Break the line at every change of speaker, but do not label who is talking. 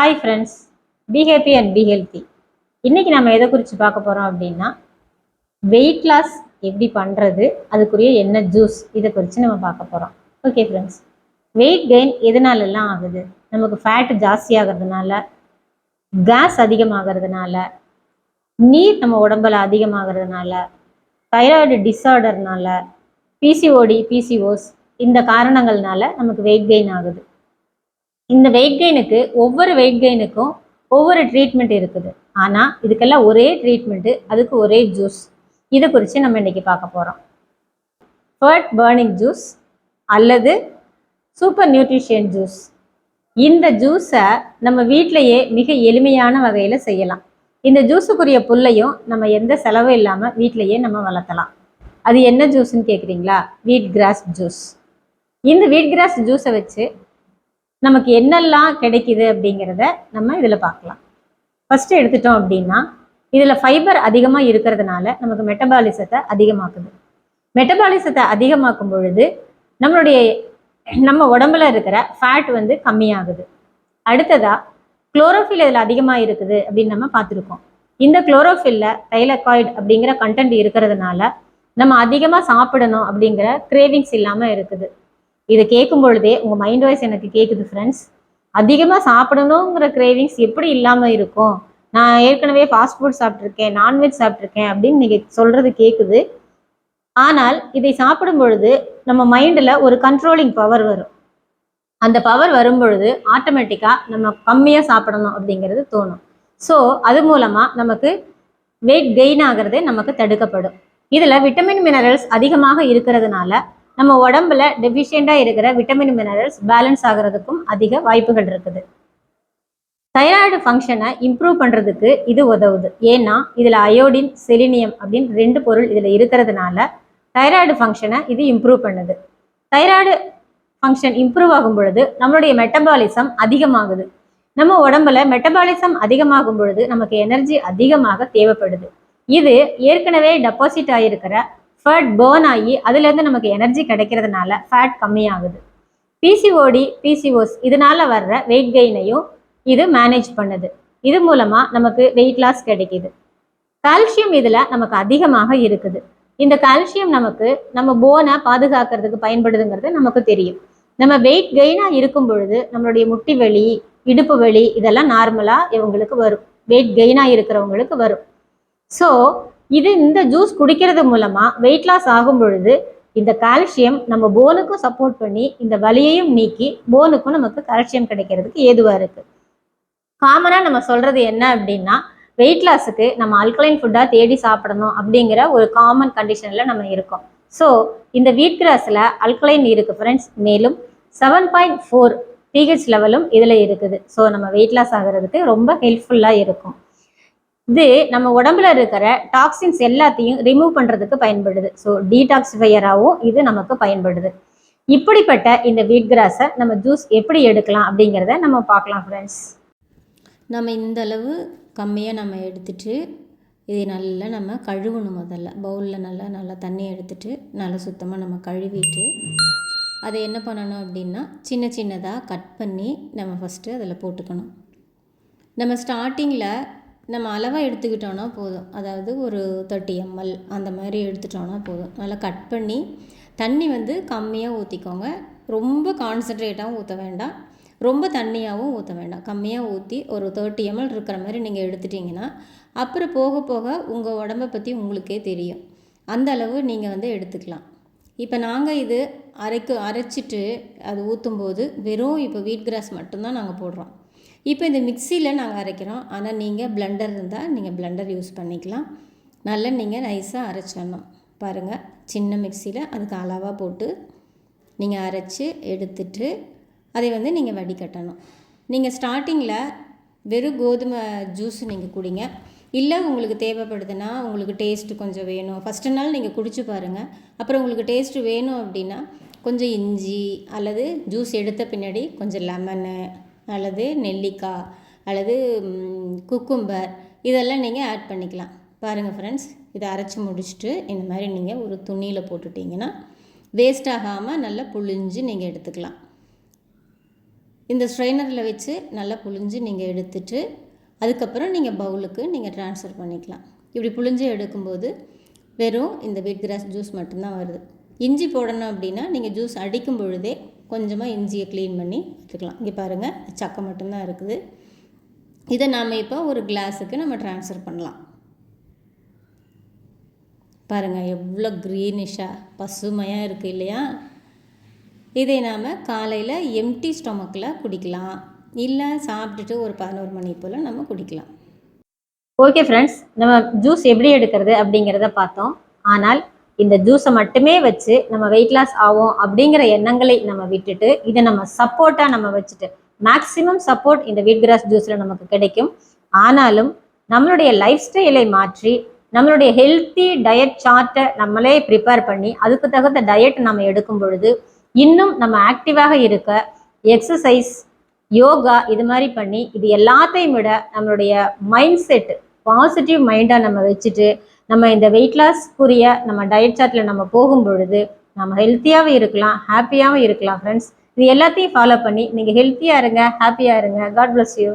Hi friends, be happy and be healthy. இன்றைக்கி நம்ம எதை குறித்து பார்க்க போகிறோம் அப்படின்னா, வெயிட் லாஸ் எப்படி பண்ணுறது, அதுக்குரிய என்ன ஜூஸ், இதை குறித்து நம்ம பார்க்க போகிறோம். ஓகே ஃப்ரெண்ட்ஸ், வெயிட் கெயின் எதனாலெல்லாம் ஆகுது? நமக்கு ஃபேட் ஜாஸ்தி ஆகிறதுனால, கேஸ் அதிகமாகிறதுனால, நீர் நம்ம உடம்புல அதிகமாகிறதுனால, தைராய்டு டிஸார்டர்னால, பிசிஓடி பிசிஓஸ் இந்த காரணங்கள்னால நமக்கு வெயிட் கெயின் ஆகுது. இந்த வெயிட் கெயினுக்கு ஒவ்வொரு வெயிட் கெயினுக்கும் ஒவ்வொரு ட்ரீட்மெண்ட் இருக்குது. ஆனால் இதுக்கெல்லாம் ஒரே ட்ரீட்மெண்ட்டு, அதுக்கு ஒரே ஜூஸ். இதை குறித்து நம்ம இன்றைக்கி பார்க்க போகிறோம். ஃபேட் பர்னிங் ஜூஸ் அல்லது சூப்பர் நியூட்ரிஷியன் ஜூஸ். இந்த ஜூஸை நம்ம வீட்டிலையே மிக எளிமையான வகையில் செய்யலாம். இந்த ஜூஸுக்குரிய புல்லையும் நம்ம எந்த செலவும் இல்லாமல் வீட்டிலையே நம்ம வளர்த்தலாம். அது என்ன ஜூஸ்ன்னு கேட்குறீங்களா? வீட் கிராஸ் ஜூஸ். இந்த வீட் கிராஸ் ஜூஸை வச்சு நமக்கு என்னெல்லாம் கிடைக்குது அப்படிங்கிறத நம்ம இதில் பார்க்கலாம். ஃபஸ்ட்டு எடுத்துட்டோம் அப்படின்னா, இதில் ஃபைபர் அதிகமாக இருக்கிறதுனால நமக்கு மெட்டபாலிசத்தை அதிகமாக்குது. மெட்டபாலிசத்தை அதிகமாக்கும் பொழுது நம்ம உடம்புல இருக்கிற ஃபேட் வந்து கம்மியாகுது. அடுத்ததாக குளோரோஃபில் இதில் அதிகமாக இருக்குது அப்படின்னு நம்ம பார்த்துருக்கோம். இந்த குளோரோஃபில்ல தைலகாய்டு அப்படிங்கிற கண்டென்ட் இருக்கிறதுனால நம்ம அதிகமாக சாப்பிடணும் அப்படிங்கிற கிரேவிங்ஸ் இல்லாமல் இருக்குது. இதை கேட்கும் பொழுதே உங்கள் மைண்ட் வாய்ஸ் எனக்கு கேட்குது ஃப்ரெண்ட்ஸ். அதிகமாக சாப்பிடணுங்கிற கிரேவிங்ஸ் எப்படி இல்லாமல் இருக்கும்? நான் ஏற்கனவே ஃபாஸ்ட் ஃபுட் சாப்பிட்ருக்கேன், நான்வெஜ் சாப்பிட்ருக்கேன் அப்படின்னு நீங்கள் சொல்கிறது கேட்குது. ஆனால் இதை சாப்பிடும் பொழுது நம்ம மைண்டில் ஒரு கண்ட்ரோலிங் பவர் வரும். அந்த பவர் வரும் பொழுது ஆட்டோமேட்டிக்காக நம்ம கம்மியாக சாப்பிடணும் அப்படிங்கிறது தோணும். ஸோ அது மூலமாக நமக்கு வெயிட் கெயின் ஆகிறது நமக்கு தடுக்கப்படும். இதில் விட்டமின் மினரல்ஸ் அதிகமாக இருக்கிறதுனால நம்ம உடம்புல டெஃபிஷியண்டாக இருக்கிற விட்டமின் மினரல்ஸ் பேலன்ஸ் ஆகிறதுக்கும் அதிக வாய்ப்புகள் இருக்குது. தைராய்டு ஃபங்க்ஷனை இம்ப்ரூவ் பண்ணுறதுக்கு இது உதவுது. ஏன்னா இதில் அயோடின், செலினியம் அப்படின்னு 2 பொருள் இதில் இருக்கிறதுனால தைராய்டு ஃபங்க்ஷனை இது இம்ப்ரூவ் பண்ணுது. தைராய்டு ஃபங்க்ஷன் இம்ப்ரூவ் ஆகும் பொழுது நம்மளுடைய மெட்டபாலிசம் அதிகமாகுது. நம்ம உடம்புல மெட்டபாலிசம் அதிகமாகும் பொழுது நமக்கு எனர்ஜி அதிகமாக தேவைப்படுது. இது ஏற்கனவே டெபாசிட் ஆகியிருக்கிற ஃபேட் பேர்ன் ஆகி அதுலேருந்து நமக்கு எனர்ஜி கிடைக்கிறதுனால ஃபேட் கம்மியாகுது. பிசிஓடி பிசிஓஸ் இதனால் வர்ற வெயிட் கெயினையும் இது மேனேஜ் பண்ணுது. இது மூலமாக நமக்கு வெயிட் லாஸ் கிடைக்கிது. கால்சியம் இதில் நமக்கு அதிகமாக இருக்குது. இந்த கால்சியம் நமக்கு நம்ம போனை பாதுகாக்கிறதுக்கு பயன்படுதுங்கிறது நமக்கு தெரியும். நம்ம வெயிட் கெயினாக இருக்கும் பொழுது நம்மளுடைய முட்டி வலி, இடுப்பு வலி இதெல்லாம் நார்மலாக இவங்களுக்கு வரும். வெயிட் கெயினாக இருக்கிறவங்களுக்கு வரும். ஸோ இந்த ஜூஸ் குடிக்கிறது மூலமாக வெயிட் லாஸ் ஆகும் பொழுது இந்த கால்சியம் நம்ம போனுக்கும் சப்போர்ட் பண்ணி இந்த வலியையும் நீக்கி போனுக்கும் நமக்கு கால்சியம் கிடைக்கிறதுக்கு ஏதுவாக இருக்குது. காமனாக நம்ம சொல்கிறது என்ன அப்படின்னா, வெயிட் லாஸுக்கு நம்ம அல்கலைன் ஃபுட்டாக தேடி சாப்பிடணும் அப்படிங்கிற ஒரு காமன் கண்டிஷனில் நம்ம இருக்கோம். ஸோ இந்த வீட் கிராஸில் அல்கலைன் இருக்குது ஃப்ரெண்ட்ஸ். மேலும் 7.4 pH லெவலும் இதில் இருக்குது. ஸோ நம்ம வெயிட் லாஸ் ஆகிறதுக்கு ரொம்ப ஹெல்ப்ஃபுல்லாக இருக்கும். இது நம்ம உடம்புல இருக்கிற டாக்ஸின்ஸ் எல்லாத்தையும் ரிமூவ் பண்ணுறதுக்கு பயன்படுது. ஸோ டீடாக்சிஃபையராகவும் இது நமக்கு பயன்படுது. இப்படிப்பட்ட இந்த வீட் கிராஸை நம்ம ஜூஸ் எப்படி எடுக்கலாம் அப்படிங்கிறத நம்ம பார்க்கலாம் ஃப்ரெண்ட்ஸ்.
நம்ம இந்த அளவு கம்மியாக நம்ம எடுத்துட்டு இதை நல்லா நம்ம கழுவணும். முதல்ல பவுலில் நல்லா தண்ணி எடுத்துட்டு நல்லா சுத்தமாக நம்ம கழுவிட்டு அதை என்ன பண்ணணும் அப்படின்னா சின்ன சின்னதாக கட் பண்ணி நம்ம ஃபஸ்ட்டு அதில் போட்டுக்கணும். நம்ம ஸ்டார்டிங்கில் நம்ம அளவாக எடுத்துக்கிட்டோன்னா போதும். அதாவது ஒரு 30 ml அந்த மாதிரி எடுத்துட்டோன்னா போதும். நல்லா கட் பண்ணி தண்ணி வந்து கம்மியாக ஊற்றிக்கோங்க. ரொம்ப கான்சன்ட்ரேட்டாகவும் ஊற்ற வேண்டாம், ரொம்ப தண்ணியாகவும் ஊற்ற வேண்டாம். கம்மியாக ஊற்றி ஒரு 30 ml இருக்கிற மாதிரி நீங்கள் எடுத்துட்டிங்கன்னா அப்புறம் போக போக உங்கள் உடம்பை பற்றி உங்களுக்கே தெரியும். அந்த அளவு நீங்கள் வந்து எடுத்துக்கலாம். இப்போ நாங்கள் இது அரைச்சிட்டு அது ஊற்றும்போது வெறும் இப்போ வீட் கிராஸ் மட்டும்தான் நாங்கள் போடுறோம். இப்போ இந்த மிக்சியில் நாங்கள் அரைக்கிறோம். ஆனால் நீங்கள் பிளெண்டர் இருந்தால் நீங்கள் பிளெண்டர் யூஸ் பண்ணிக்கலாம். நல்லா நீங்கள் நைஸாக அரைச்சிடணும். பாருங்கள், சின்ன மிக்சியில் அதுக்கு அளவாக போட்டு நீங்கள் அரைச்சி எடுத்துட்டு அதை வந்து நீங்கள் வடிகட்டணும். நீங்கள் ஸ்டார்டிங்கில் வெறும் கோதுமை ஜூஸ் நீங்கள் குடிங்க. இல்லை உங்களுக்கு தேவைப்படுதுன்னா, உங்களுக்கு டேஸ்ட்டு கொஞ்சம் வேணும், ஃபஸ்ட்டு நாள் நீங்கள் குடிச்சு பாருங்கள். அப்புறம் உங்களுக்கு டேஸ்ட்டு வேணும் அப்படின்னா கொஞ்சம் இஞ்சி அல்லது ஜூஸ் எடுத்த பின்னாடி கொஞ்சம் லெமனு அல்லது நெல்லிக்காய் அல்லது குக்கும்பர் இதெல்லாம் நீங்கள் ஆட் பண்ணிக்கலாம். பாருங்கள் ஃப்ரெண்ட்ஸ், இதை அரைச்சி முடிச்சுட்டு இந்த மாதிரி நீங்கள் ஒரு துணியில் போட்டுட்டிங்கன்னா வேஸ்ட் ஆகாமல் நல்லா புழிஞ்சு நீங்கள் எடுத்துக்கலாம். இந்த ஸ்ட்ரெயினரில் வச்சு நல்லா புழிஞ்சு நீங்கள் எடுத்துட்டு அதுக்கப்புறம் நீங்கள் பவுலுக்கு நீங்கள் ட்ரான்ஸ்ஃபர் பண்ணிக்கலாம். இப்படி புழிஞ்சு எடுக்கும்போது வெறும் இந்த வீட் கிராஸ் ஜூஸ் மட்டும்தான் வருது. இஞ்சி போடணும் அப்படின்னா நீங்கள் ஜூஸ் அடிக்கும் பொழுதே கொஞ்சமாக இஞ்சியை க்ளீன் பண்ணி எடுத்துக்கலாம். இங்கே பாருங்கள், சக்கை மட்டும்தான் இருக்குது. இதை நாம் இப்போ ஒரு கிளாஸுக்கு நம்ம ட்ரான்ஸ்ஃபர் பண்ணலாம். பாருங்கள் எவ்வளோ க்ரீனிஷாக பசுமையாக இருக்குது இல்லையா? இதை நாம் காலையில் எம்டி ஸ்டொமக்கில் குடிக்கலாம், இல்லை சாப்பிட்டுட்டு ஒரு 11 மணி போல் நம்ம குடிக்கலாம்.
ஓகே ஃப்ரெண்ட்ஸ், நம்ம ஜூஸ் எப்படி எடுக்கிறது அப்படிங்கிறத பார்த்தோம். ஆனால் இந்த ஜூஸை மட்டுமே வச்சு நம்ம வெயிட் லாஸ் ஆகும் அப்படிங்கிற எண்ணங்களை நம்ம விட்டுட்டு இதை நம்ம சப்போர்ட்டாக நம்ம வச்சுட்டு மேக்ஸிமம் சப்போர்ட் இந்த வீட் கிராஸ் ஜூஸில் நமக்கு கிடைக்கும். ஆனாலும் நம்மளுடைய லைஃப் ஸ்டைலை மாற்றி நம்மளுடைய ஹெல்த்தி டயட் சார்ட்டை நம்மளே ப்ரிப்பேர் பண்ணி அதுக்கு தகுந்த டயட் நம்ம எடுக்கும் பொழுது இன்னும் நம்ம ஆக்டிவாக இருக்க எக்ஸசைஸ், யோகா இது மாதிரி பண்ணி இது எல்லாத்தையும் விட நம்மளுடைய மைண்ட் செட் பாசிட்டிவ் மைண்டாக நம்ம வச்சுட்டு நம்ம இந்த வெயிட் லாஸ்க்குரிய நம்ம டயட் சார்ட்டில் நம்ம போகும் பொழுது நம்ம ஹெல்த்தியாகவும் இருக்கலாம், ஹாப்பியாகவும் இருக்கலாம். ஃப்ரெண்ட்ஸ், இது எல்லாத்தையும் ஃபாலோ பண்ணி நீங்கள் ஹெல்த்தியாக இருங்க, ஹாப்பியாக இருங்க. God bless you.